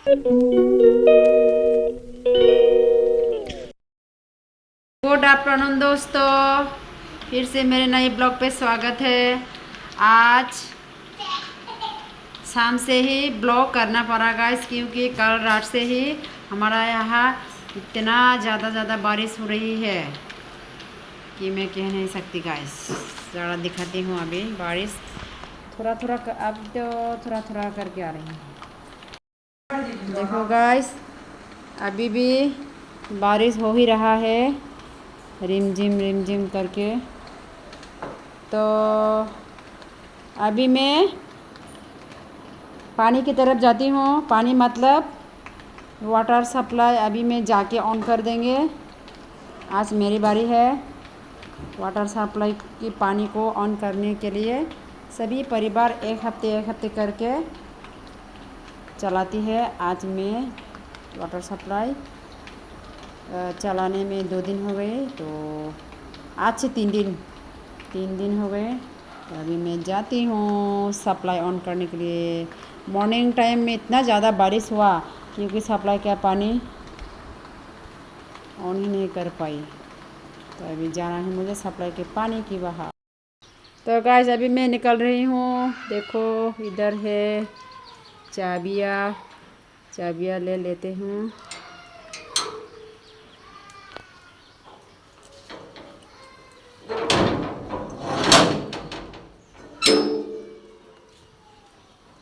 Good afternoon दोस्तों, फिर से मेरे नए ब्लॉग पे स्वागत है। आज शाम से ही ब्लॉग करना पड़ा गाइस, क्योंकि कल रात से ही हमारा यहाँ इतना ज़्यादा बारिश हो रही है कि मैं कह नहीं सकती गाइस। ज़रा दिखाती हूँ। अभी बारिश थोड़ा अब तो थोड़ा करके आ रही है। देखो गाइस, अभी भी बारिश हो ही रहा है, रिमझिम करके। तो अभी मैं पानी की तरफ जाती हूँ। पानी मतलब वाटर सप्लाई अभी मैं जाके ऑन कर देंगे। आज मेरी बारी है वाटर सप्लाई की पानी को ऑन करने के लिए। सभी परिवार एक हफ्ते करके चलाती है। आज मैं वाटर सप्लाई चलाने में 2 दिन हो गए, तो आज से 3 दिन हो गए। तो अभी मैं जाती हूँ सप्लाई ऑन करने के लिए। मॉर्निंग टाइम में इतना ज़्यादा बारिश हुआ क्योंकि सप्लाई का पानी ऑन ही नहीं कर पाई। तो अभी जाना है मुझे सप्लाई के पानी की बहा। तो गाइस, अभी मैं निकल रही हूँ। देखो इधर है चाबियाँ ले लेते हूँ।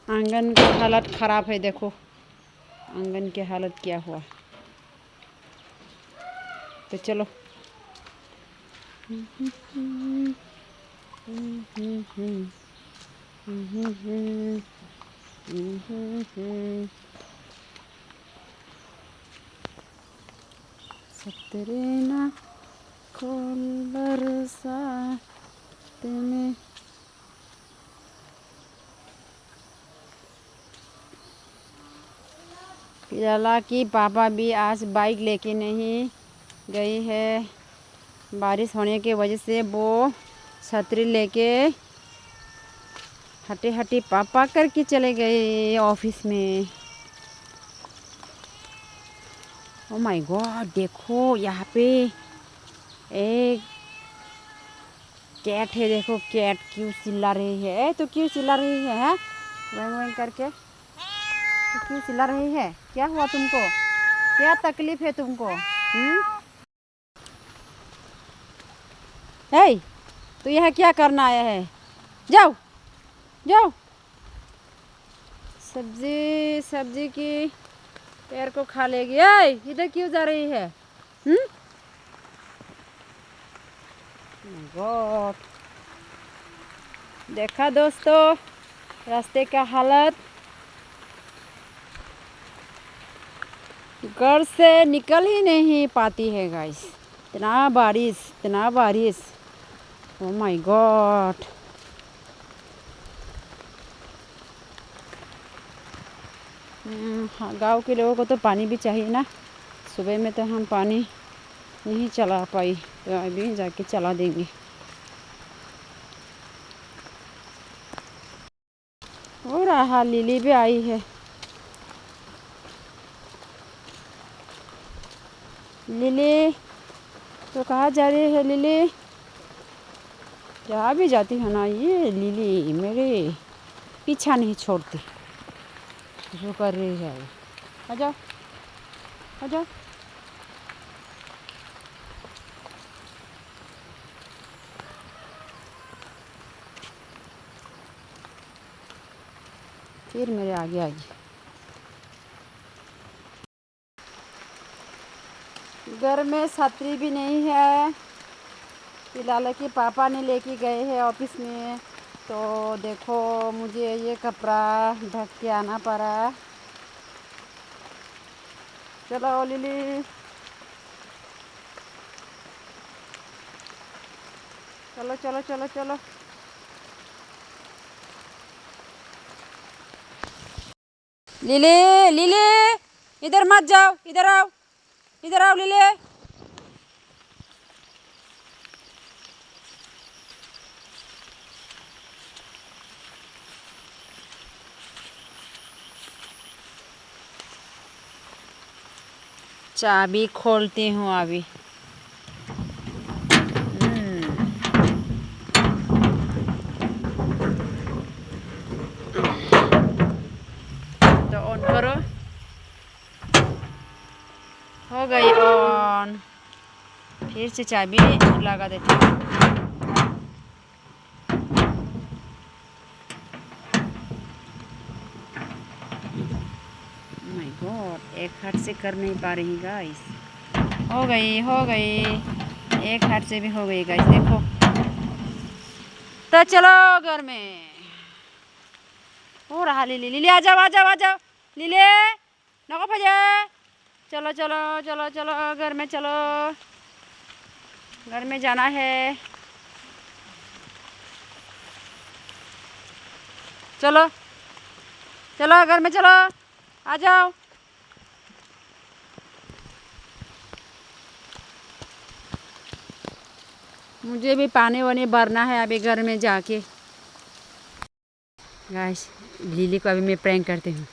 आंगन की हालत ख़राब है। देखो आंगन की हालत क्या हुआ। तो चलो। सतरे ना खोल बरसात में। हालांकि पापा भी आज बाइक लेके नहीं गई है। बारिश होने की वजह से वो छतरी लेके हटी पापा करके चले गए ऑफिस में। ओ माय गॉड, देखो यहाँ पे एक कैट है। देखो कैट क्यों चिल्ला रही है। तो क्यों चिल्ला रही है? वैंग वैंग करके तो क्यों चिल्ला रही है? क्या हुआ तुमको? क्या तकलीफ है तुमको? हे, तो यह क्या करना आया है? जाओ जाओ। सब्जी की पैर को खा लेगी। इधर क्यों जा रही है? गॉड, देखा दोस्तों रास्ते का हालत। घर से निकल ही नहीं पाती है गाइस। इतना बारिश। Oh my God. हाँ, गांव के लोगों को तो पानी भी चाहिए ना। सुबह में तो हम पानी नहीं चला पाई, तो अभी जाके चला देंगे। हो रहा, लिली भी आई है। लिली तो कहाँ जा रही है? लिली जहाँ भी जाती है ना, ये लिली मेरे पीछा नहीं छोड़ती। जो कर रही है। आ जाओ आ जाओ। फिर मेरे आगे आ गई। घर में छतरी भी नहीं है फिलहाल, कि पापा ने लेके गए हैं ऑफिस में। तो देखो मुझे ये कपड़ा ढक के आना पड़ा। चलो लिली, चलो। लिली इधर मत जाओ, इधर आओ लिली। चाबी खोलती हूँ अभी। तो ऑन करो, हो गई ऑन। फिर से चाबी लगा देती हूँ। माय गॉड, एक हाथ से कर नहीं पा रही गाइस। हो गई, हो गई, एक हाथ से भी हो गई गाइस, देखो। तो चलो घर में हो रहा। लिली, लिली आ जाओ, आ जाओ, आ जाओ लिली, नको भजे। चलो चलो चलो चलो घर में, चलो घर में जाना है। चलो चलो घर में चलो, आ जाओ। मुझे भी पानी वानी भरना है अभी घर में जाके। गाइस, लिली को अभी मैं प्रैंक करती हूँ।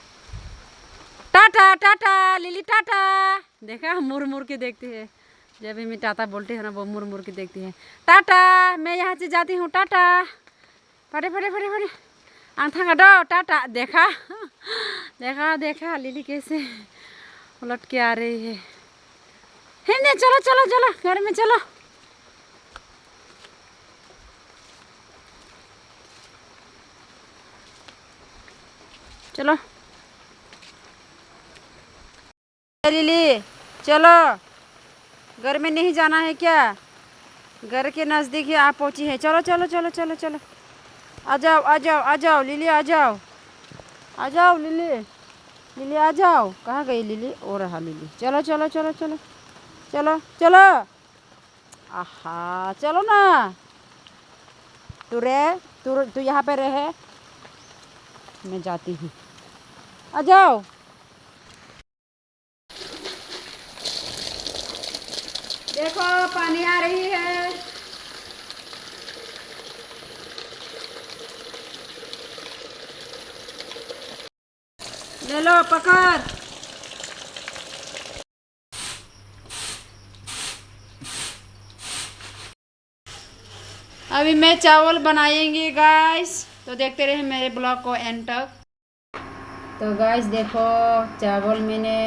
टाटा टाटा लिली, टाटा। देखा, मुड़ मुड़ के देखती है। जब भी मैं टाटा बोलती है ना, वो मुड़ मुड़ के देखती है। टाटा, मैं यहाँ से जाती हूँ, टाटा। फटे फटे फटे फटे आंथा काटो, टाटा। देखा देखा देखा लिली कैसे उलट के आ रही है। हिंदी, चलो चलो चलो घर में चलो। चलो लिली, चलो। घर में नहीं जाना है क्या? घर के नज़दीक ही आप पहुंची है। चलो चलो चलो चलो चलो, आ जाओ आ जाओ आ जाओ लिली, आ जाओ आ जाओ लिली, लिली आ जाओ। कहाँ गई लिली? ओ रहा लिली। चलो चलो चलो चलो चलो चलो। आहा, चलो ना। तू यहाँ पे रहे, मैं जाती हूँ। आ जाओ। देखो पानी आ रही है। ले लो, पकड़। अभी मैं चावल बनाएंगे गाइस, तो देखते रहे मेरे ब्लॉग को एंड तक। तो गाइस देखो, चावल मैंने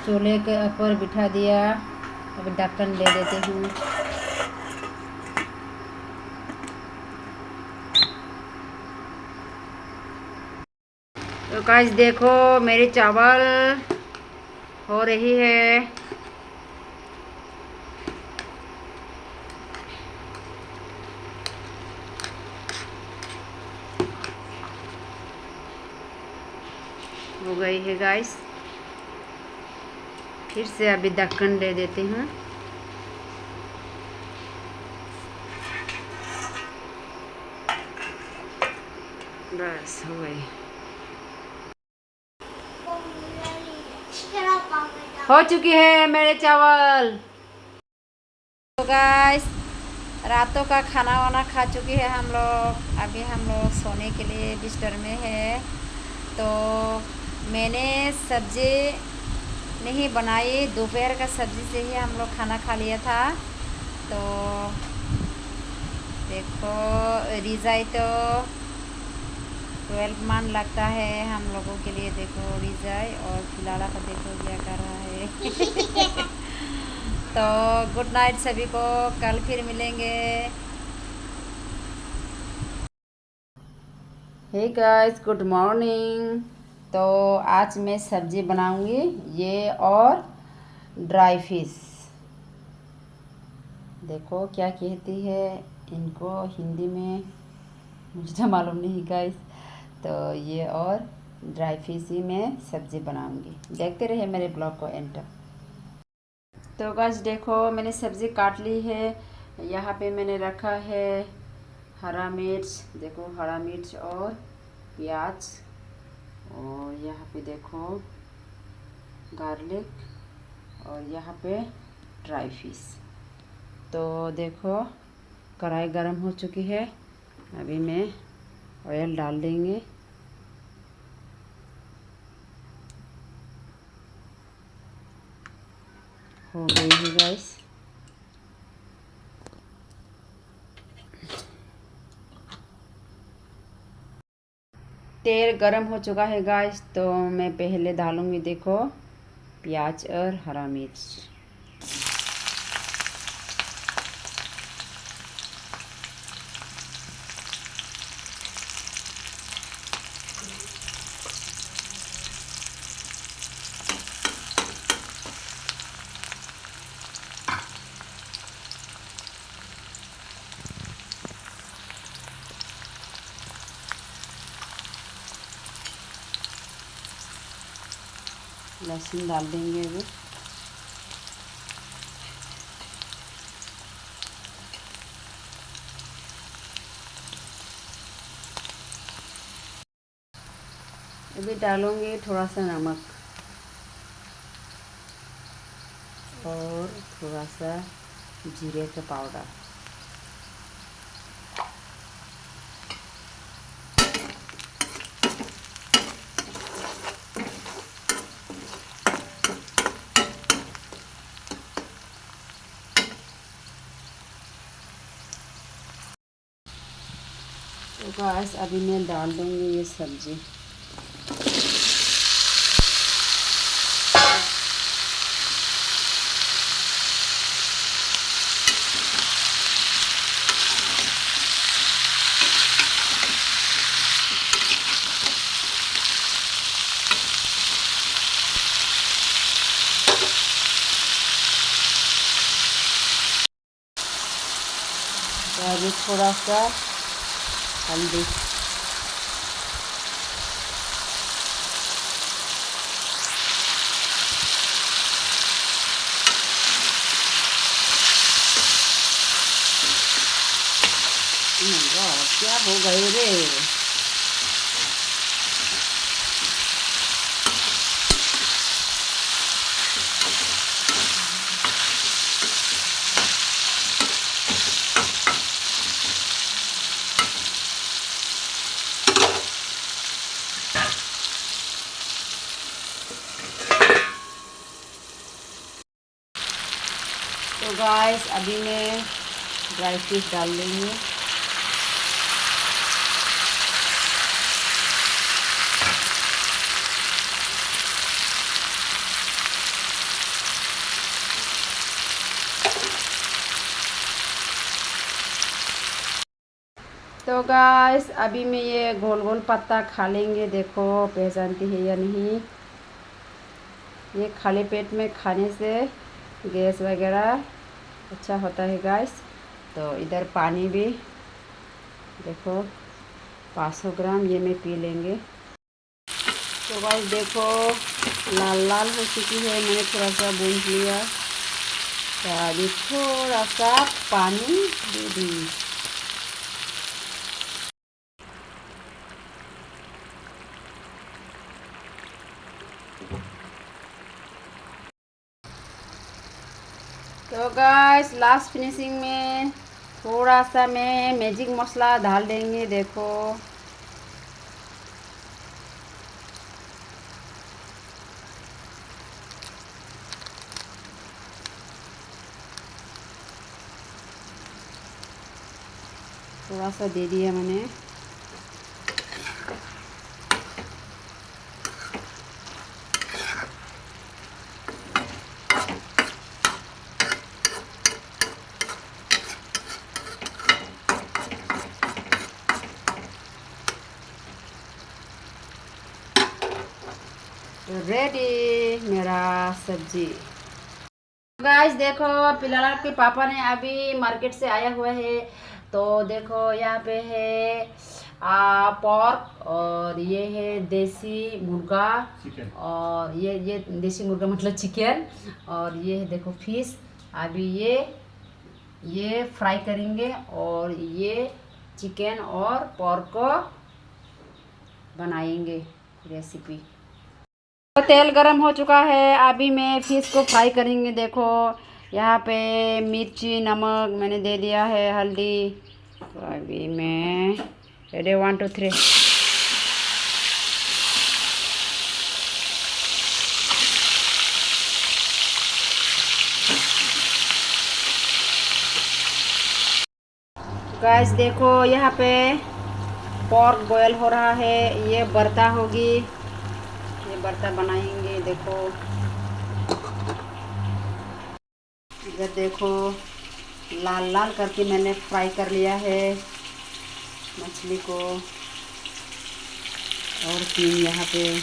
चूल्हे के ऊपर बिठा दिया। अभी ढक्कन दे देती हूँ। तो गाइस देखो, मेरे चावल हो रही है। हो गई है गाइस। फिर से अभी ढक्कन दे देती हूँ। बस हो गई, हो चुकी है मेरे चावल। तो गाइस, रातों का खाना वाना खा चुकी है हम लोग। अभी हम लोग सोने के लिए बिस्तर में है। तो मैंने सब्जी नहीं बनाई, दोपहर का सब्जी से ही हम लोग खाना खा लिया था। तो देखो, रिजाई तो 12 मान लगता है हम लोगों के लिए। देखो रिजाई, और खिलाड़ा का देखो क्या कर रहा है। तो गुड नाइट सभी को, कल फिर मिलेंगे। Hey guys, good morning. तो आज मैं सब्जी बनाऊंगी, ये और ड्राई फिश। देखो क्या कहती है इनको हिंदी में, मुझे तो मालूम नहीं गाइस। तो ये और ड्राई फिश ही मैं सब्जी बनाऊंगी। देखते रहिए मेरे ब्लॉग को एंड तक। तो गाइस देखो, मैंने सब्ज़ी काट ली है। यहाँ पे मैंने रखा है हरा मिर्च, देखो हरा मिर्च और प्याज, और यहाँ पे देखो गार्लिक, और यहाँ पे ड्राई फिश। तो देखो कढ़ाई गरम हो चुकी है। अभी मैं ऑयल डाल देंगे। हो गई है गाइस। तेल गरम हो चुका है गाइस, तो मैं पहले डालूंगी देखो प्याज और हरा मिर्च। लहसुन डाल देंगे अभी। अभी डालूंगी थोड़ा सा नमक और थोड़ा सा जीरे का पाउडर। तो गाइस अभी मैं डाल दूंगी ये सब्जी। तो अभी थोड़ा सा हल्दी, क्या हो गए रे। तो गाइस अभी मैं ड्राई फ्रूट डाल देंगे। तो गाइस अभी मैं ये गोल गोल पत्ता खा लेंगे, देखो पहचानती है या नहीं। ये खाली पेट में खाने से गैस वगैरह अच्छा होता है गाइस। तो इधर पानी भी देखो 500 ग्राम ये मैं पी लेंगे। तो गाइस देखो लाल लाल हो चुकी है, मैंने थोड़ा सा भून लिया। तो अभी थोड़ा सा पानी दे दी। तो गाइस लास्ट फिनिशिंग में थोड़ा सा मैं मैजिक मसाला डाल देंगे, देखो थोड़ा सा दे दिया मैंने। रेडी मेरा सब्जी। गाइस देखो फिलहाल के पापा ने अभी मार्केट से आया हुआ है। तो देखो यहाँ पे है पोर्क, और ये है देसी मुर्गा, और ये देसी मुर्गा मतलब चिकन, और ये है देखो फिश। अभी ये फ्राई करेंगे, और ये चिकन और पोर्क को बनाएंगे रेसिपी। तो तेल गरम हो चुका है, अभी मैं फिश को फ्राई करेंगे। देखो यहाँ पे मिर्ची नमक मैंने दे दिया है, हल्दी। तो अभी मैं रेडी 1 2 3। गाइस देखो यहाँ पे पोर्क बॉयल हो रहा है। ये बर्ता होगी, ये बर्ता बनाएंगे। देखो इधर देखो लाल लाल करके मैंने फ्राई कर लिया है मछली को। और फिर यहाँ पे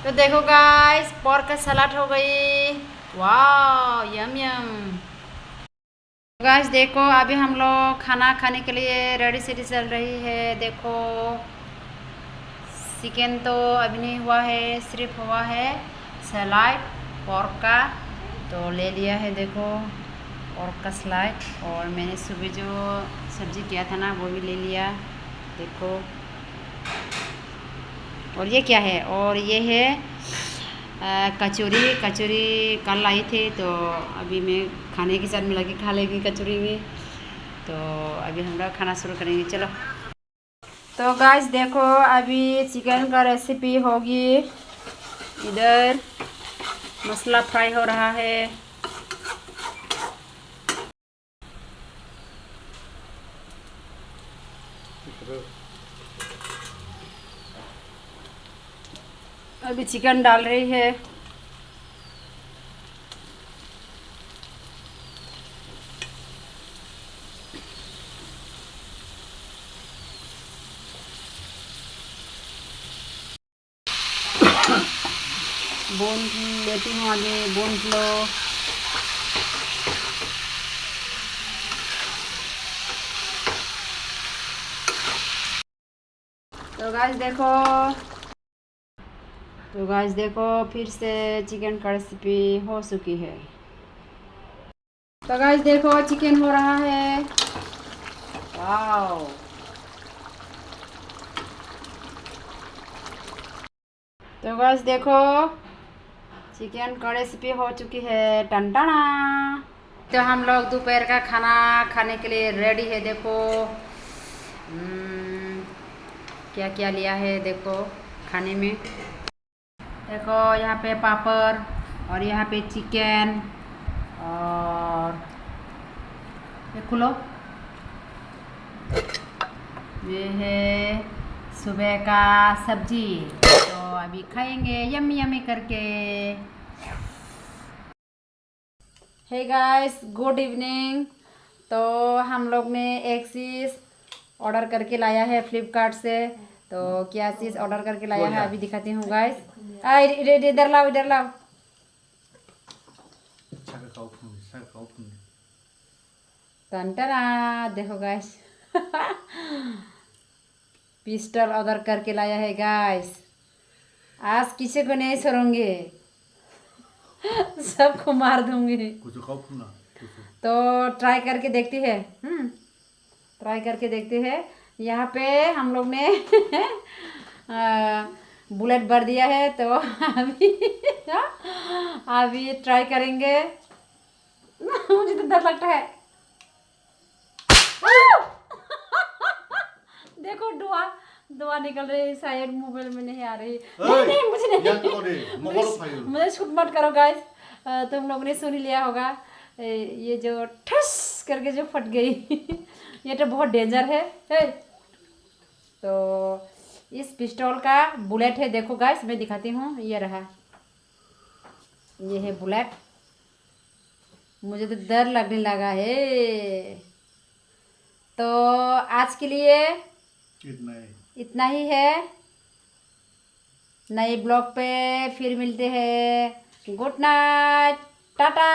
तो देखो गाइस पोर्क का सलाद हो गई। वाह यम यम। गाइस देखो अभी हम लोग खाना खाने के लिए रेडी सिटी चल रही है। देखो चिकन तो अभी नहीं हुआ है, सिर्फ हुआ है सलाद पोर्क का, तो ले लिया है। देखो पोर्क का सलाद, और मैंने सुबह जो सब्ज़ी किया था ना वो भी ले लिया। देखो और ये क्या है, और ये है कचौरी। कचौरी कल लाई थी, तो अभी मैं खाने के साथ मिला के खा लेगी कचौरी भी। तो अभी हम लोग खाना शुरू करेंगे, चलो। तो गाइस देखो अभी चिकन का रेसिपी होगी। इधर मसाला फ्राई हो रहा है। अभी चिकन डाल रही है। भून लेती हूँ, आगे भून लो। तो गाइस देखो फिर से चिकन का रेसिपी हो चुकी है। तो गाइस देखो चिकन हो रहा है। वाओ। तो गाइस देखो चिकन का रेसिपी हो चुकी है। टनटना। तो हम लोग दोपहर का खाना खाने के लिए रेडी है। देखो क्या क्या लिया है देखो खाने में। देखो यहाँ पे पापड़, और यहाँ पे चिकन, और ये खुलो, ये है सुबह का सब्जी। तो अभी खाएंगे यम्मी यम्मी करके। Hey guys good evening. तो हम लोग ने एक चीज़ ऑर्डर करके लाया है फ्लिपकार्ट से। तो क्या चीज़ ऑर्डर करके लाया है अभी दिखाती हूँ गाइस। इधर लाओ, इधर लाओ। टंटना देखो गाइस पिस्टल ऑर्डर करके लाया है गाइस। आज किसी को नहीं छोड़ूंगी सबको मार दूंगी। तो ट्राई करके देखती है। ट्राई करके देखते हैं। यहाँ पे हम लोग ने बुलेट भर दिया है, तो अभी ट्राई करेंगे। मुझे तो डर लगता है। देखो दुआ निकल रही है, शायद मोबाइल में नहीं आ रही। नहीं मुझे नहीं, मुझे शूट मत करो गाइस। तुम लोग ने सुन ही लिया होगा ये जो ठस करके जो फट गई ये तो बहुत डेंजर है। तो इस पिस्टल का बुलेट है। देखो गाइस मैं दिखाती हूँ, ये रहा, ये है बुलेट। मुझे तो डर लगने लगा है। तो आज के लिए इतना ही है। नए ब्लॉग पे फिर मिलते हैं। Good night, Tata.